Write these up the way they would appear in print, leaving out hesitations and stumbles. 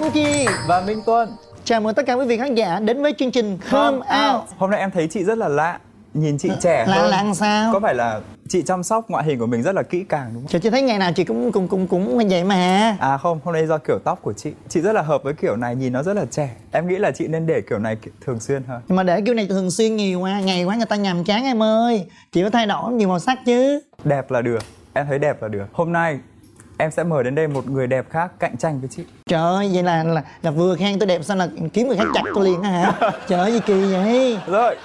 Anh Chi và Minh Tuân. chào mừng tất cả quý vị khán giả đến với chương trình Come Out. Hôm nay em thấy chị rất là lạ. Nhìn chị trẻ hơn. Lạ sao? Có phải là chị chăm sóc ngoại hình của mình rất là kỹ càng đúng không? Chị thấy ngày nào chị cũng vậy mà. À không, hôm nay do kiểu tóc của chị rất là hợp với kiểu này, nhìn nó rất là trẻ. Em nghĩ là chị nên để kiểu này thường xuyên hơn. Nhưng mà để kiểu này thường xuyên nhiều quá, ngày quá người ta nhàm chán em ơi. Chị phải thay đổi nhiều màu sắc chứ. Đẹp là được, em thấy đẹp là được. Hôm nay em sẽ mời đến đây một người đẹp khác cạnh tranh với chị. Trời ơi, vậy là vừa khen tôi đẹp sao là kiếm người khác chặt tôi liền á hả? Trời ơi, gì kỳ vậy? Rồi.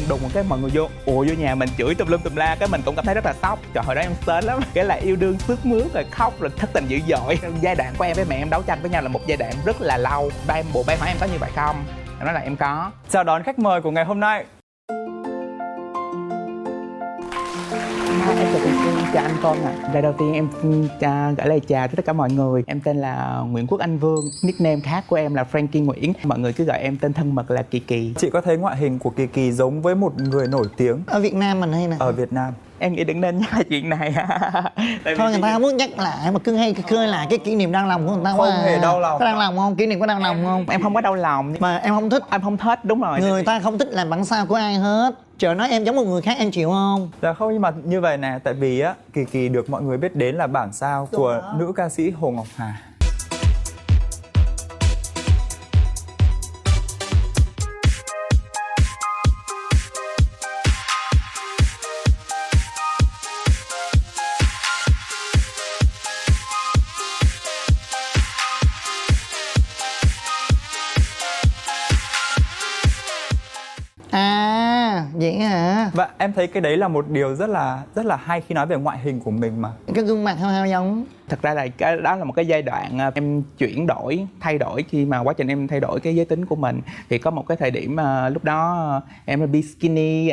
Đùng một cái mọi người vô nhà mình chửi tùm lum tùm la, cái mình cũng cảm thấy rất là sốc. Trời, hồi đó em sến lắm, cái là yêu đương sướt mướt rồi khóc rồi thất tình dữ dội. Giai đoạn của em với mẹ em đấu tranh với nhau là một giai đoạn rất là lâu. Bộ ba hỏi em có như vậy không? Em nói là em có. Chào đón khách mời của ngày hôm nay. Em chào anh Con ạ. Lời đầu tiên em gửi lời chào tới tất cả mọi người. Em tên là Nguyễn Quốc Anh Vương. Nickname khác của em là Frankie Nguyễn. Mọi người cứ gọi em tên thân mật là Kỳ Kỳ. Chị có thấy ngoại hình của Kỳ Kỳ giống với một người nổi tiếng Ở Việt Nam mình hay nè? Ở Việt Nam. Em nghĩ đừng nên nhắc lại chuyện này. Thôi người ta không muốn nhắc lại mà cứ hay khơi lại cái kỷ niệm đau lòng của người ta quá. Không hề đau lòng. Có đau lòng không? Kỷ niệm có đau lòng không? Em không có đau lòng. Mà em không thích. Em không thích, đúng rồi. Người ta không thích làm bản sao của ai hết. Trời, nói em giống một người khác em chịu không? Dạ không, nhưng mà như vậy nè, tại vì á Kỳ Kỳ được mọi người biết đến là bản sao của nữ ca sĩ Hồ Ngọc Hà. À, vậy hả? Và em thấy cái đấy là một điều rất là hay khi nói về ngoại hình của mình mà. Cái gương mặt hao hao giống. Thật ra là đó là một cái giai đoạn em thay đổi khi mà quá trình em thay đổi cái giới tính của mình. Thì có một cái thời điểm lúc đó em be skinny,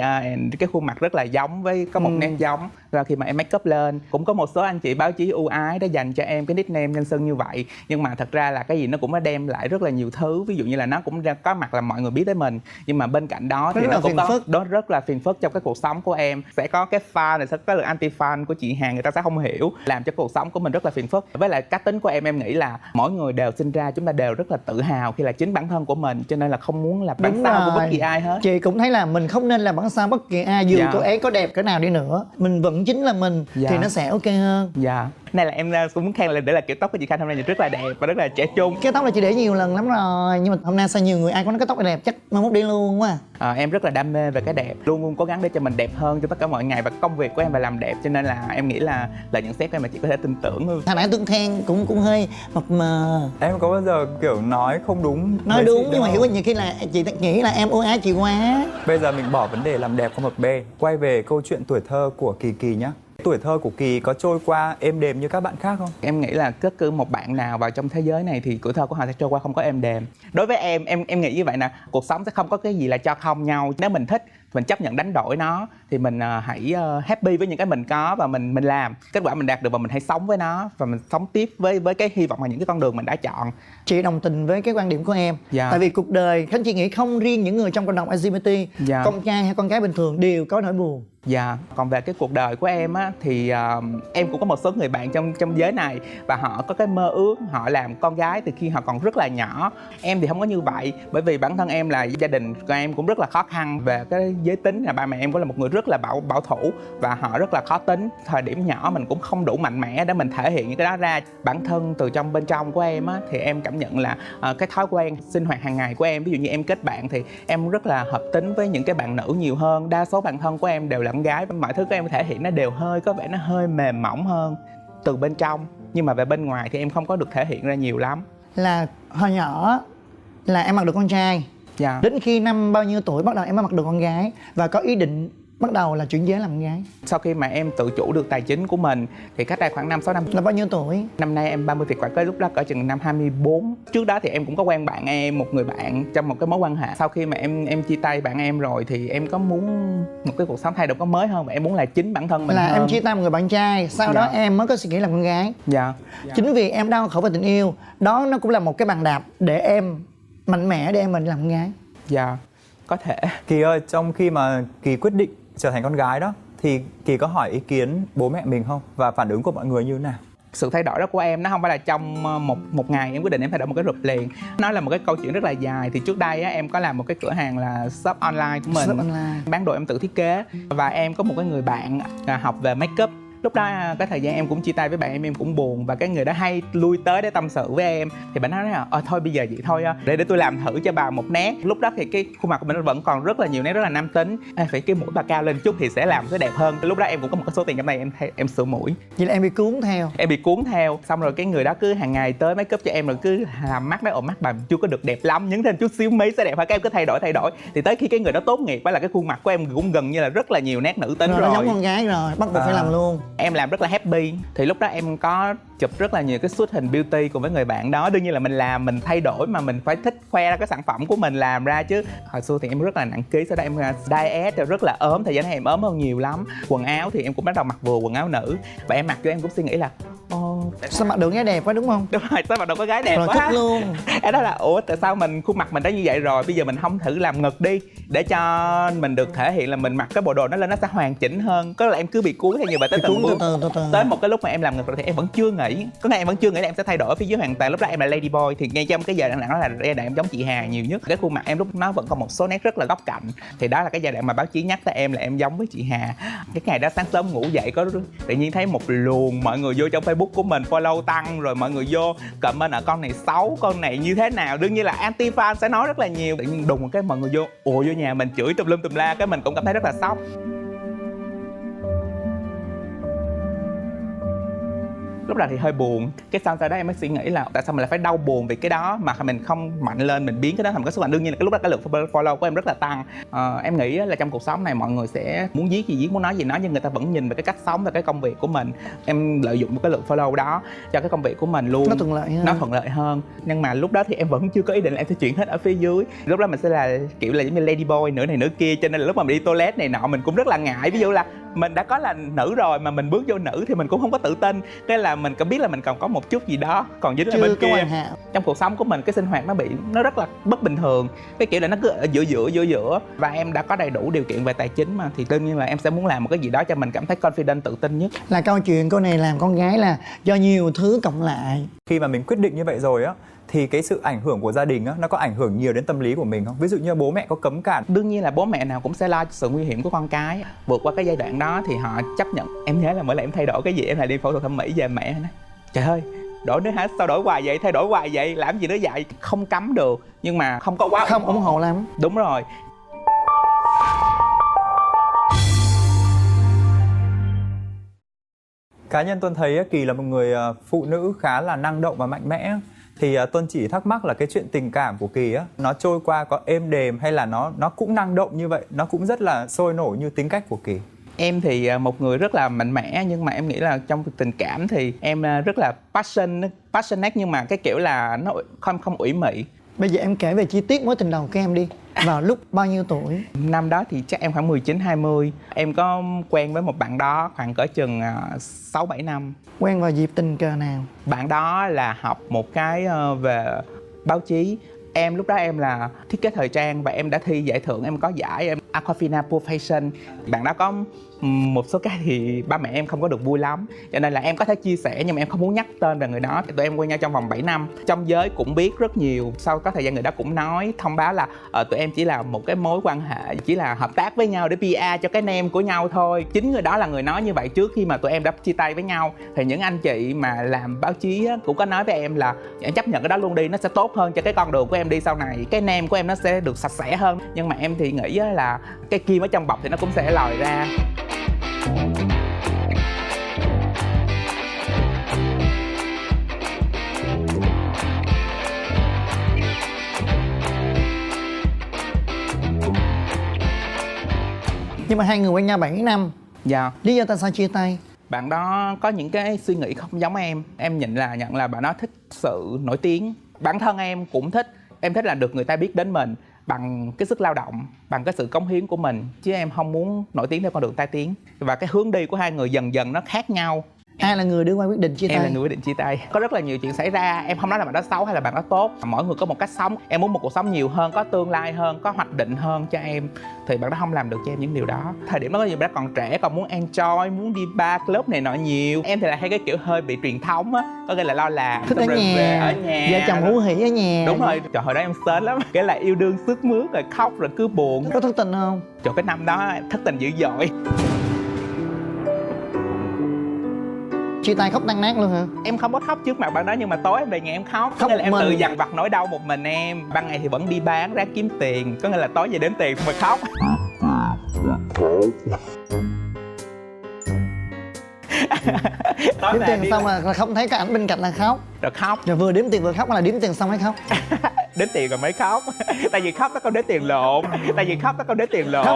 cái khuôn mặt rất là giống với có một nét giống. Và khi mà em make up lên, cũng có một số anh chị báo chí ưu ái đã dành cho em cái nickname nhân xưng như vậy. Nhưng mà thật ra là cái gì nó cũng đã đem lại rất là nhiều thứ. Ví dụ như là nó cũng có mặt là mọi người biết tới mình, nhưng mà bên cạnh đó thì nó cũng có đó rất là phiền phức trong cái cuộc sống của em. Sẽ có cái fan này, sẽ có lượng anti fan của chị Hàn, người ta sẽ không hiểu, làm cho cuộc sống của mình rất là phiền phức. Với lại cá tính của em nghĩ là mỗi người đều sinh ra chúng ta đều rất là tự hào khi là chính bản thân của mình, cho nên là không muốn là bản sao của bất kỳ ai hết. Chị cũng thấy là mình không nên là bản sao bất kỳ ai, dù cô ấy có đẹp cỡ nào đi nữa, mình vẫn chính là mình thì nó sẽ ok hơn. Dạ. Này là em cũng muốn khen là để là kiểu tóc của chị Khanh hôm nay rất là đẹp và rất là trẻ trung. Cái tóc là chị để nhiều lần lắm rồi, nhưng mà hôm nay sao nhiều người ai có nói cái tóc này đẹp chắc mai mốt đi luôn quá. Em rất là đam mê về cái đẹp, luôn luôn cố gắng để cho mình đẹp hơn cho tất cả mọi ngày, và công việc của em là làm đẹp, cho nên là em nghĩ là lời nhận xét của em mà chị có thể tin tưởng. Hồi nãy Tương khen cũng hơi mập mờ. Em có bao giờ kiểu nói không đúng? Nói đúng nhưng mà hiểu nhiều khi là chị nghĩ là em ưu ái chị quá. Bây giờ mình bỏ vấn đề làm đẹp qua một bên, quay về câu chuyện tuổi thơ của Kỳ Kỳ nhé. Tuổi thơ của Kỳ có trôi qua êm đềm như các bạn khác không? Em nghĩ là bất cứ một bạn nào vào trong thế giới này thì tuổi thơ của họ sẽ trôi qua không có êm đềm. Đối với em nghĩ như vậy nè, cuộc sống sẽ không có cái gì là cho không nhau. Nếu mình thích, mình chấp nhận đánh đổi nó thì mình hãy happy với những cái mình có và mình làm. Kết quả mình đạt được và mình hãy sống với nó và mình sống tiếp với cái hy vọng và những cái con đường mình đã chọn. Chị đồng tình với cái quan điểm của em. Dạ. Tại vì cuộc đời Khánh chị nghĩ không riêng những người trong cộng đồng LGBT, dạ. con trai hay con gái bình thường đều có nỗi buồn. Dạ, còn về cái cuộc đời của em á thì em cũng có một số người bạn trong giới này và họ có cái mơ ước họ làm con gái từ khi họ còn rất là nhỏ. Em thì không có như vậy, bởi vì bản thân em là gia đình của em cũng rất là khó khăn về cái giới tính, là ba mẹ em cũng là một người rất là bảo thủ và họ rất là khó tính. Thời điểm nhỏ mình cũng không đủ mạnh mẽ để mình thể hiện những cái đó ra. Bản thân từ trong bên trong của em á thì em cảm nhận là cái thói quen sinh hoạt hàng ngày của em, ví dụ như em kết bạn thì em rất là hợp tính với những cái bạn nữ nhiều hơn. Đa số bạn thân của em đều là con gái, mọi thứ của em thể hiện nó đều có vẻ nó hơi mềm mỏng hơn từ bên trong, nhưng mà về bên ngoài thì em không có được thể hiện ra nhiều lắm. Là hồi nhỏ là em mặc được con trai, dạ. Đến khi năm bao nhiêu tuổi bắt đầu em mới mặc được con gái và có ý định bắt đầu là chuyển giới làm con gái? Sau khi mà em tự chủ được tài chính của mình thì cách đây khoảng 5-6 năm. Là bao nhiêu tuổi? Năm nay em 30 thì khoảng cái lúc đó cỡ chừng năm 24. Trước đó thì em cũng có quen bạn em, một người bạn trong một cái mối quan hệ. Sau khi mà em chia tay bạn em rồi thì em có muốn một cái cuộc sống thay đổi có mới hơn và em muốn là chính bản thân mình là hơn. Em chia tay một người bạn trai, sau đó em mới có suy nghĩ làm con gái. Dạ. Chính vì em đau khổ về tình yêu, đó nó cũng là một cái bàn đạp để em mạnh mẽ để em mình làm con gái. Dạ, có thể. Kỳ ơi, trong khi mà Kỳ quyết định trở thành con gái đó thì Kỳ có hỏi ý kiến bố mẹ mình không? Và phản ứng của mọi người như thế nào? sự thay đổi đó của em nó không phải là trong một ngày em quyết định em thay đổi một cái rụp liền. Nó là một cái câu chuyện rất là dài. Thì trước đây á, em có làm một cái cửa hàng là shop online của mình, bán đồ em tự thiết kế. Và em có một cái người bạn học về make up. Lúc đó cái thời gian em cũng chia tay với bạn em cũng buồn, và cái người đó hay lui tới để tâm sự với em. Thì bạn nói là thôi bây giờ vậy thôi, để tôi làm thử cho bà một nét. Lúc đó thì cái khuôn mặt của mình vẫn còn rất là nhiều nét rất là nam tính. Phải cái mũi bà cao lên chút thì sẽ làm cái đẹp hơn. Lúc đó em cũng có một cái số tiền trong này, em sửa mũi. Vậy là em bị cuốn theo. Em bị cuốn theo. Xong rồi cái người đó cứ hàng ngày tới make up cho em, rồi cứ làm mắt đó, mắt bà chưa có được đẹp lắm, nhấn thêm chút xíu mấy sẽ đẹp. Phải cái em cứ thay đổi. Thì tới khi cái người đó tốt nghiệp là cái khuôn mặt của em cũng gần như là rất là nhiều nét nữ tính rồi. Nó giống con gái rồi, bắt buộc phải làm luôn. Em làm rất là happy. Thì lúc đó em có chụp rất là nhiều cái shoot hình beauty cùng với người bạn đó. Đương nhiên là mình làm, mình thay đổi mà mình phải thích khoe ra cái sản phẩm của mình làm ra chứ. Hồi xưa thì em rất là nặng ký, sau đó em diet rồi rất là ốm. Thời gian này em ốm hơn nhiều lắm. Quần áo thì em cũng bắt đầu mặc vừa quần áo nữ. Và em mặc cho em cũng suy nghĩ là sao mặc được gái đẹp quá, đúng không? Đúng rồi, sao mặc được có gái đẹp rồi quá luôn. Em đó là tại sao khuôn mặt mình đã như vậy rồi, bây giờ mình không thử làm ngực đi để cho mình được thể hiện là mình mặc cái bộ đồ nó lên nó sẽ hoàn chỉnh hơn. Có là em cứ bị cuốn theo như vậy tới từng bước. Tới một cái lúc mà em làm ngực rồi thì em vẫn chưa nghĩ, em vẫn chưa nghĩ là em sẽ thay đổi ở phía dưới hoàn toàn. Lúc đó em là lady boy, thì ngay trong cái giai đoạn đó là giai đoạn em giống chị Hà nhiều nhất. Cái khuôn mặt em lúc nó vẫn còn một số nét rất là góc cạnh, thì đó là cái giai đoạn mà báo chí nhắc tới em là em giống với chị Hà. Cái ngày đó sáng sớm ngủ dậy có tự nhiên thấy một luồng mọi người vô trong Facebook của mình follow tăng, rồi mọi người vô comment là con này xấu, con này như thế nào. Đương nhiên là anti fan sẽ nói rất là nhiều. Tự nhiên đùng một cái mọi người vô nhà mình chửi tùm lum tùm la, cái mình cũng cảm thấy rất là sốc. Lúc đó thì hơi buồn. Cái sau đó em mới suy nghĩ là tại sao mình lại phải đau buồn vì cái đó mà mình không mạnh lên, mình biến cái đó thành một cái sức mạnh. Đương nhiên là cái lúc đó cái lượng follow của em rất là tăng. Em nghĩ là trong cuộc sống này mọi người sẽ muốn viết gì viết, muốn nói gì nói, nhưng người ta vẫn nhìn về cái cách sống và cái công việc của mình. Em lợi dụng một cái lượng follow đó cho cái công việc của mình luôn. Nó thuận lợi hơn. Nhưng mà lúc đó thì em vẫn chưa có ý định là em sẽ chuyển hết ở phía dưới. Lúc đó mình sẽ là kiểu là giống như lady boy, nửa này nửa kia, cho nên là lúc mà mình đi toilet này nọ mình cũng rất là ngại. Ví dụ là mình đã có là nữ rồi mà mình bước vô nữ thì mình cũng không có tự tin. Cái là mình có biết là mình còn có một chút gì đó còn dính ở bên kia. Trong cuộc sống của mình cái sinh hoạt nó rất là bất bình thường. Cái kiểu là nó cứ ở giữa. Và em đã có đầy đủ điều kiện về tài chính mà, thì đương nhiên là em sẽ muốn làm một cái gì đó cho mình cảm thấy confident, tự tin nhất. Là câu chuyện cô này làm con gái là do nhiều thứ cộng lại. Khi mà mình quyết định như vậy rồi á, thì cái sự ảnh hưởng của gia đình á, nó có ảnh hưởng nhiều đến tâm lý của mình không? Ví dụ như bố mẹ có cấm cản. Đương nhiên là bố mẹ nào cũng sẽ lo sự nguy hiểm của con cái. Vượt qua cái giai đoạn đó thì họ chấp nhận. Em nhớ là mỗi lần em thay đổi cái gì, em lại đi phẫu thuật thẩm mỹ về, mẹ nói trời ơi đổi nữa hả, sao đổi hoài vậy, thay đổi hoài vậy, làm gì nữa vậy. Không cấm được nhưng mà không có quá không ủng hộ lắm. Đúng rồi. Cá nhân Tuân thấy Kỳ là một người phụ nữ khá là năng động và mạnh mẽ. Thì Tuân chỉ thắc mắc là cái chuyện tình cảm của Kỳ á, nó trôi qua có êm đềm hay là nó cũng năng động như vậy, nó cũng rất là sôi nổi như tính cách của Kỳ? Em thì một người rất là mạnh mẽ, nhưng mà em nghĩ là trong tình cảm thì em rất là passionate, nhưng mà cái kiểu là nó không ủy mị. Bây giờ em kể về chi tiết mối tình đầu của em đi. Vào lúc bao nhiêu tuổi? Năm đó thì chắc em khoảng 19-20. Em có quen với một bạn đó khoảng cỡ chừng 6-7 năm. Quen vào dịp tình cờ nào? Bạn đó là học một cái về báo chí. Em lúc đó em là thiết kế thời trang và em đã thi giải thưởng, em có giải Aquafina Profession. Bạn đó có một số cái thì ba mẹ em không có được vui lắm, cho nên là em có thể chia sẻ nhưng mà em không muốn nhắc tên về người đó. Tụi em quen nhau trong vòng 7 năm. Trong giới cũng biết rất nhiều. Sau có thời gian người đó cũng nói, thông báo là tụi em chỉ là một cái mối quan hệ, chỉ là hợp tác với nhau để PR cho cái name của nhau thôi. Chính người đó là người nói như vậy trước khi mà tụi em đã chia tay với nhau. Thì những anh chị mà làm báo chí cũng có nói với em là em chấp nhận cái đó luôn đi, nó sẽ tốt hơn cho cái con đường của em đi sau này. Cái name của em nó sẽ được sạch sẽ hơn. Nhưng mà em thì nghĩ là cái kim ở trong bọc thì nó cũng sẽ lòi ra. Nhưng mà hai người quen nhau 7 năm. Dạ. Lý do tại sao chia tay? Bạn đó có những cái suy nghĩ không giống em. Em nhận là bạn đó thích sự nổi tiếng. Bản thân em cũng thích. Em thích là được người ta biết đến mình bằng cái sức lao động, bằng cái sự cống hiến của mình. Chứ em không muốn nổi tiếng theo con đường tai tiếng. Và cái hướng đi của hai người dần dần nó khác nhau. Ai là người đưa qua quyết định chia tay? Em là người quyết định chia tay. Có rất là nhiều chuyện xảy ra, em không nói là bạn đó xấu hay là bạn đó tốt, mỗi người có một cách sống. Em muốn một cuộc sống nhiều hơn, có tương lai hơn, có hoạch định hơn cho em, thì bạn đó không làm được cho em những điều đó. Thời điểm đó có nhiều bạn còn trẻ, còn muốn enjoy, muốn đi bar club này nọ nhiều. Em thì là hay cái kiểu hơi bị truyền thống á, có nghĩa là lo làm Thích ở nhà, ở nhà, vợ chồng hú hỉ ở nhà. Đúng rồi. Trời, hồi đó em sến lắm, cái là yêu đương sướt mướt rồi khóc rồi cứ buồn. Có thất tình không? Trời, cái năm đó thất tình dữ dội. Chia tay khóc tan nát luôn hả? Em không có khóc trước mặt bạn đó, nhưng mà tối em về nhà em khóc. Có nghĩa là em tự dằn vặt nỗi đau một mình em. Ban ngày thì vẫn đi bán ra kiếm tiền, có nghĩa là tối về đếm tiền mà khóc. Đếm tiền xong là không thấy cái ảnh bên cạnh là khóc. Rồi khóc. Rồi vừa đếm tiền vừa khóc, hay là đếm tiền xong mới khóc? Đếm tiền rồi mới khóc. Tại vì khóc nó không đếm tiền lộn. Khóc và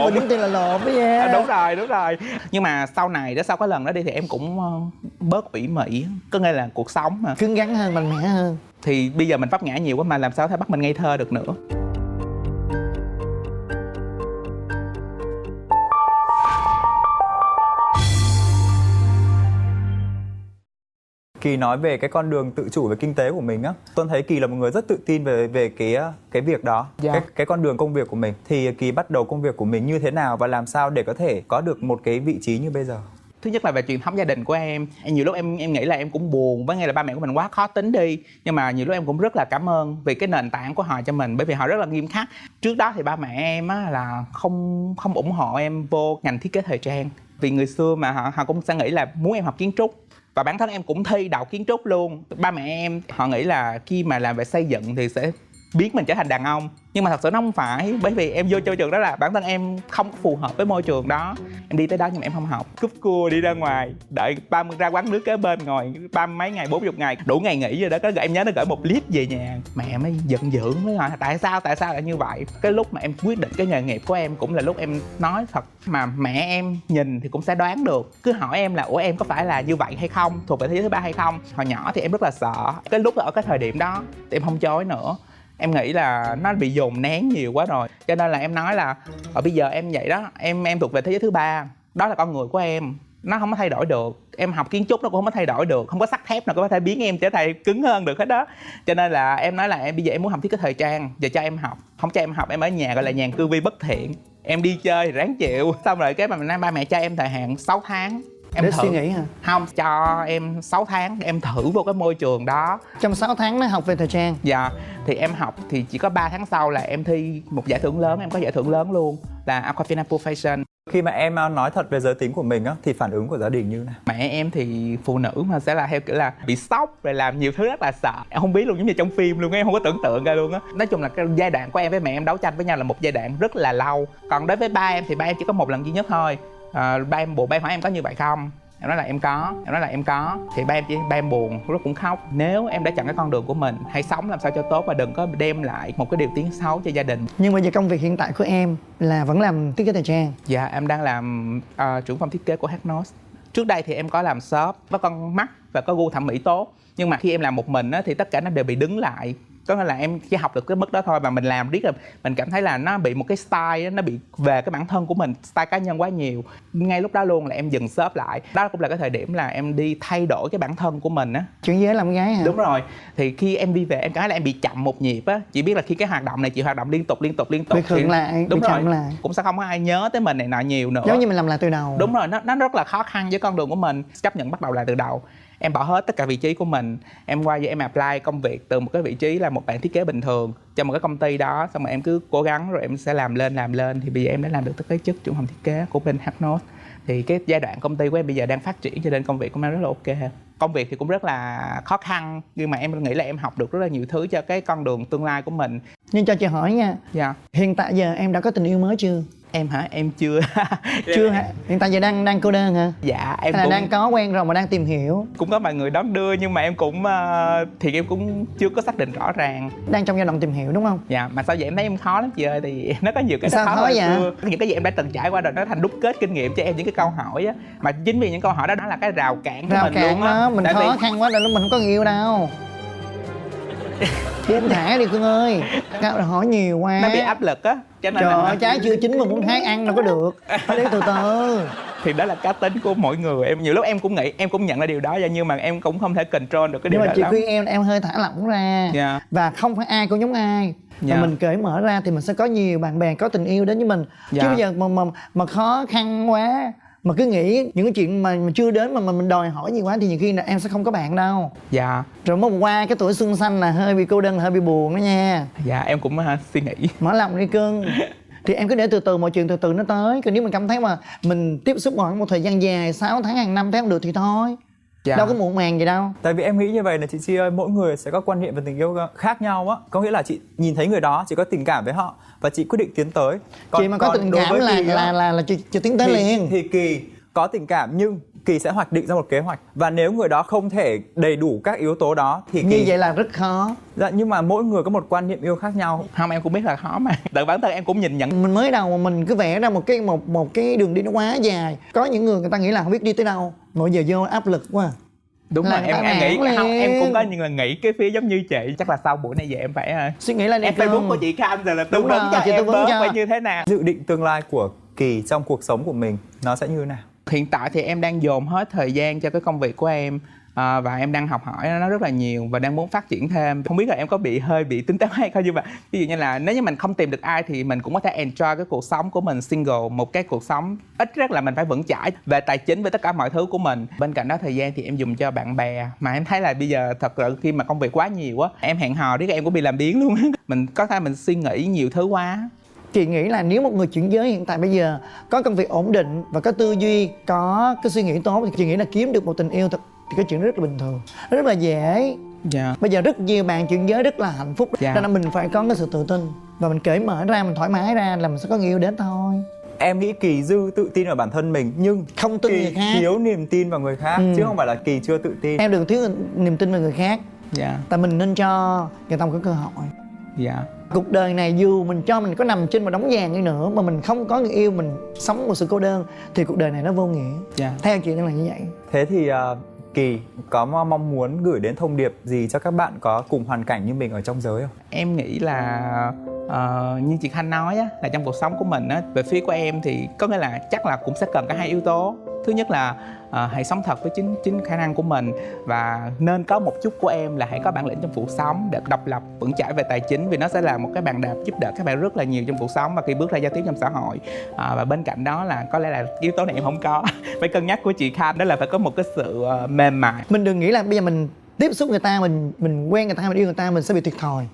đếm tiền là lộn với nha. Đúng rồi. Nhưng mà sau này đó, sau cái lần đó đi thì em cũng bớt ủy mị. Có nghĩa là cuộc sống mà cứng rắn hơn, mạnh mẽ hơn. Thì bây giờ mình vấp ngã nhiều quá mà làm sao thể bắt mình ngây thơ được nữa. Kỳ nói về cái con đường tự chủ về kinh tế của mình á, tôi thấy Kỳ là một người rất tự tin về cái việc đó, cái con đường công việc của mình. Thì Kỳ bắt đầu công việc của mình như thế nào và làm sao để có thể có được một cái vị trí như bây giờ? Thứ nhất là về truyền thống gia đình của em. Nhiều lúc em nghĩ là em cũng buồn với nghe là ba mẹ của mình quá khó tính đi, nhưng mà nhiều lúc em cũng rất là cảm ơn vì cái nền tảng của họ cho mình, bởi vì họ rất là nghiêm khắc. Trước đó thì ba mẹ em á là không ủng hộ em vô ngành thiết kế thời trang, vì người xưa mà họ cũng sẽ nghĩ là muốn em học kiến trúc. Và bản thân em cũng thi đậu kiến trúc luôn. Ba mẹ em họ nghĩ là khi mà làm về xây dựng thì sẽ biến mình trở thành đàn ông, nhưng mà thật sự nó không phải, bởi vì em vô trường đó là bản thân em không phù hợp với môi trường đó. Em đi tới đó nhưng mà em không học, cúp cua đi ra ngoài, đợi 30 ra quán nước kế bên ngồi 30 mấy ngày 40 ngày, đủ ngày nghỉ rồi đó. Em nhớ nó gửi một clip về nhà, mẹ mới giận dữ mới hỏi tại sao lại như vậy. Cái lúc mà em quyết định cái nghề nghiệp của em cũng là lúc em nói thật, mà mẹ em nhìn thì cũng sẽ đoán được, cứ hỏi em là ủa em có phải là như vậy hay không, thuộc về thế giới thứ ba hay không. Hồi nhỏ thì em rất là sợ, cái lúc ở cái thời điểm đó thì em không chối nữa. Em nghĩ là nó bị dồn nén nhiều quá rồi, cho nên là em nói là bây giờ em vậy đó, em thuộc về thế giới thứ ba, đó là con người của em, nó không có thay đổi được. Em học kiến trúc nó cũng không có thay đổi được, không có sắt thép nào có thể biến em trở thành cứng hơn được hết đó. Cho nên là em nói là bây giờ em muốn học thiết kế thời trang, giờ cho em học. Không cho em học, em ở nhà gọi là nhàn cư vi bất thiện, em đi chơi thì ráng chịu. Xong rồi cái mà nói ba mẹ cho em thời hạn 6 tháng em để thử. Suy nghĩ hả? Không, cho em 6 tháng để em thử vô cái môi trường đó. Trong 6 tháng nó học về thời trang. Dạ, thì em học thì chỉ có 3 tháng sau là em thi một giải thưởng lớn, em có giải thưởng lớn luôn là Aquafina Profession. Khi mà em nói thật về giới tính của mình á, thì phản ứng của gia đình như nào? Mẹ em thì phụ nữ mà sẽ là theo kiểu là bị sốc rồi làm nhiều thứ rất là sợ. Em không biết luôn, giống như trong phim luôn, em không có tưởng tượng ra luôn á. Nói chung là cái giai đoạn của em với mẹ em đấu tranh với nhau là một giai đoạn rất là lâu. Còn đối với ba em thì ba em chỉ có một lần duy nhất thôi. Ba em buồn, ba em hỏi em có như vậy không? Em nói là em có. Thì ba em buồn, lúc cũng khóc. Nếu em đã chọn cái con đường của mình, hãy sống làm sao cho tốt và đừng có đem lại một cái điều tiếng xấu cho gia đình. Nhưng bây giờ công việc hiện tại của em là vẫn làm thiết kế thời trang? Dạ, em đang làm trưởng phòng thiết kế của Hagnos. Trước đây thì em có làm shop, có con mắt và có gu thẩm mỹ tốt. Nhưng mà khi em làm một mình á, thì tất cả nó đều bị đứng lại. Có nghĩa là em chỉ học được cái mức đó thôi, mà mình làm riết là mình cảm thấy là nó bị một cái style đó, nó bị về cái bản thân của mình, style cá nhân quá nhiều. Ngay lúc đó luôn là em dừng shop lại. Đó cũng là cái thời điểm là em đi thay đổi cái bản thân của mình á. Chuyển giới làm gái hả? Đúng rồi. Thì khi em đi về em cảm thấy là em bị chậm một nhịp á. Chỉ biết là khi cái hoạt động này chị hoạt động liên tục bị khựng lại, đúng bị rồi, chậm lại. cũng sẽ không có ai nhớ tới mình này nọ nhiều nữa. Giống như mình làm lại từ đầu. Đúng rồi, nó rất là khó khăn với con đường của mình. Chấp nhận bắt đầu lại từ đầu. Em bỏ hết tất cả vị trí của mình, em qua vậy em apply công việc từ một cái vị trí là một bạn thiết kế bình thường cho một cái công ty đó, xong rồi em cứ cố gắng rồi em sẽ làm lên thì bây giờ em đã làm được tới cái chức trưởng phòng thiết kế của bên Hagnos. Thì cái giai đoạn công ty của em bây giờ đang phát triển, cho nên công việc của em rất là ok. Công việc thì cũng rất là khó khăn, nhưng mà em nghĩ là em học được rất là nhiều thứ cho cái con đường tương lai của mình. Nhưng cho chị hỏi nha, dạ, hiện tại giờ em đã có tình yêu mới chưa? Em hả? Em chưa. Chưa hả? Hiện tại giờ đang cô đơn hả? Dạ, em hay là cũng đang có quen rồi mà đang tìm hiểu? Cũng có vài người đón đưa, nhưng mà em cũng thì em cũng chưa có xác định rõ ràng. Đang trong giai đoạn tìm hiểu đúng không? Dạ, mà sao vậy em thấy em khó lắm chị ơi, thì nó có nhiều cái sao khó vậy? Những cái gì em đã từng trải qua rồi nó thành đúc kết kinh nghiệm cho em những cái câu hỏi á, mà chính vì những câu hỏi đó là cái rào cản của mình luôn á. Mình khó khăn quá nên mình không có người yêu đâu. Buông thả đi cưng ơi, cao hỏi nhiều quá nó bị áp lực á, cho nên trời ơi, trái chưa chín mà muốn hái ăn đâu có được, phải để từ từ. Thì đó là cá tính của mỗi người. Em nhiều lúc em cũng nghĩ, em cũng nhận ra điều đó, nhưng mà em cũng không thể control được cái điều nhưng đó mà chị lắm. khuyên em hơi thả lỏng ra. Dạ. Và không phải ai cũng giống ai. Dạ. Mà mình cởi mở ra thì mình sẽ có nhiều bạn bè có tình yêu đến với mình. Dạ. Chứ bây giờ mà khó khăn quá, mà cứ nghĩ những cái chuyện mà chưa đến mà mình đòi hỏi nhiều quá thì nhiều khi là em sẽ không có bạn đâu. Dạ. Rồi mới qua cái tuổi xuân xanh là hơi bị cô đơn, là hơi bị buồn đó nha. Dạ em cũng suy nghĩ. Mở lòng đi cưng. Thì em cứ để từ từ, mọi chuyện từ từ nó tới. Còn nếu mình cảm thấy mà mình tiếp xúc một thời gian dài, 6 tháng, hàng năm thấy không được thì thôi. Dạ. Đâu có muộn màng gì đâu. Tại vì em nghĩ như vậy là chị Chi ơi, mỗi người sẽ có quan niệm về tình yêu khác nhau á. Có nghĩa là chị nhìn thấy người đó, chị có tình cảm với họ và chị quyết định tiến tới. Chị mà có tình đối cảm với là Kỳ á, là chị tiến tới liền. thì Kỳ có tình cảm nhưng Kỳ sẽ hoạch định ra một kế hoạch, và nếu người đó không thể đầy đủ các yếu tố đó thì như vậy là rất khó. Dạ, nhưng mà mỗi người có một quan niệm yêu khác nhau. Không, em cũng biết là khó mà. Tự bản thân em cũng nhìn nhận. Mình mới đầu mà mình cứ vẽ ra một cái đường đi nó quá dài. Có những người ta nghĩ là không biết đi tới đâu, mỗi giờ vô áp lực quá. Đúng là rồi, em nghĩ liền. không, em cũng có những là nghĩ cái phía giống như chị. Chắc là sau buổi này về em phải suy nghĩ là em Facebook của chị Khanh rồi là tư vấn cho chị em tư vấn bớt cho. phải như thế nào. Dự định tương lai của Kỳ trong cuộc sống của mình nó sẽ như thế nào? Hiện tại thì em đang dồn hết thời gian cho cái công việc của em. Và em đang học hỏi nó rất là nhiều và đang muốn phát triển thêm. Không biết là em có hơi bị tính toán hay không, nhưng mà ví dụ như là nếu như mình không tìm được ai thì mình cũng có thể enjoy cái cuộc sống của mình single, một cái cuộc sống ít rất là mình phải vững chãi về tài chính, về tất cả mọi thứ của mình. Bên cạnh đó thời gian thì em dùng cho bạn bè, mà em thấy là bây giờ thật sự khi mà công việc quá nhiều quá, em hẹn hò đi em cũng bị làm biếng luôn. Mình có thể mình suy nghĩ nhiều thứ quá. Chị nghĩ là nếu một người chuyển giới hiện tại bây giờ có công việc ổn định và có tư duy, có cái suy nghĩ tốt thì chị nghĩ là kiếm được một tình yêu thật thì cái chuyện rất là bình thường, rất là dễ. Dạ. Bây giờ rất nhiều bạn chuyển giới rất là hạnh phúc. Dạ. Cho nên mình phải có cái sự tự tin và mình cởi mở ra, mình thoải mái ra là mình sẽ có người yêu đến thôi. Em nghĩ Kỳ dư tự tin vào bản thân mình nhưng Không tin Kỳ người khác. thiếu niềm tin vào người khác, chứ không phải là Kỳ chưa tự tin. Em đừng thiếu niềm tin vào người khác. Dạ. Tại mình nên cho người ta một cái cơ hội. Dạ. Cuộc đời này dù mình cho mình có nằm trên một đống vàng đi nữa mà mình không có người yêu, mình sống một sự cô đơn thì cuộc đời này nó vô nghĩa. Dạ. Theo chị là như vậy. Thế thì Kỳ có mong muốn gửi đến thông điệp gì cho các bạn có cùng hoàn cảnh như mình ở trong giới không? Em nghĩ là như chị Khanh nói á, là trong cuộc sống của mình á, về phía của em thì có nghĩa là chắc là cũng sẽ cần cả hai yếu tố. Thứ nhất là hãy sống thật với chính khả năng của mình, và nên có một chút của em là hãy có bản lĩnh trong cuộc sống để độc lập, vững chãi về tài chính, vì nó sẽ là một cái bàn đạp giúp đỡ các bạn rất là nhiều trong cuộc sống và khi bước ra giao tiếp trong xã hội. Và bên cạnh đó là có lẽ là yếu tố này em không có phải cân nhắc của chị Khanh, đó là phải có một cái sự mềm mại. Mình đừng nghĩ là bây giờ mình tiếp xúc người ta, mình quen người ta, mình yêu người ta, mình sẽ bị thiệt thòi.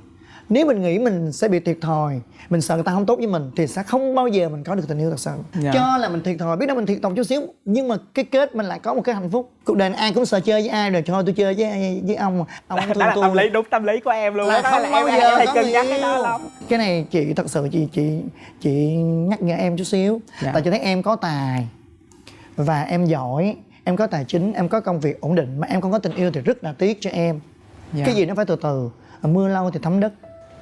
Nếu mình nghĩ mình sẽ bị thiệt thòi, mình sợ người ta không tốt với mình thì sẽ không bao giờ mình có được tình yêu thật sự. Dạ. Cho là mình thiệt thòi, biết đâu mình thiệt thòi chút xíu, nhưng mà cái kết mình lại có một cái hạnh phúc. Cuộc đời này ai cũng sợ chơi với ai rồi, thôi tôi chơi với ông Đó thương là tôi. tâm lý, đúng tâm lý của em luôn. Là Đó không là bao em giờ hay có cân người nhắc cái đó yêu. lắm. Cái này chị thật sự chị nhắc nhở em chút xíu. Dạ. Tại chị thấy em có tài và em giỏi, em có tài chính, em có công việc ổn định mà em không có tình yêu thì rất là tiếc cho em. Dạ. Cái gì nó phải từ từ, mưa lâu thì thấm đất.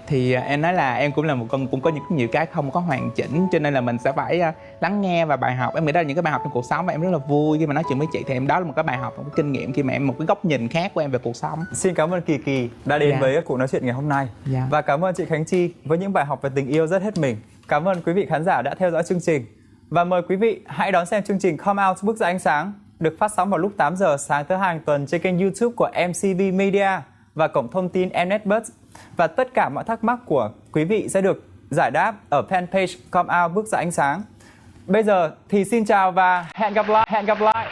Thì em nói là em cũng là một con, cũng có nhiều cái không có hoàn chỉnh, cho nên là mình sẽ phải lắng nghe và bài học. Em nghĩ đó là những cái bài học trong cuộc sống và em rất là vui khi mà nói chuyện với chị, thì em đó là một cái bài học, một cái kinh nghiệm khi mà em một cái góc nhìn khác của em về cuộc sống. Xin cảm ơn Kỳ đã đến Dạ. với cuộc nói chuyện ngày hôm nay. Dạ. Và cảm ơn chị Khánh Chi với những bài học về tình yêu rất hết mình. Cảm ơn quý vị khán giả đã theo dõi chương trình. Và mời quý vị hãy đón xem chương trình Come Out Bước Ra Ánh Sáng được phát sóng vào lúc 8 giờ sáng thứ hai hàng tuần trên kênh YouTube của MCV Media và cổng thông tin Mnet Buzz. Và tất cả mọi thắc mắc của quý vị sẽ được giải đáp ở fanpage Come Out Bước Ra Ánh Sáng. Bây giờ thì xin chào và hẹn gặp lại.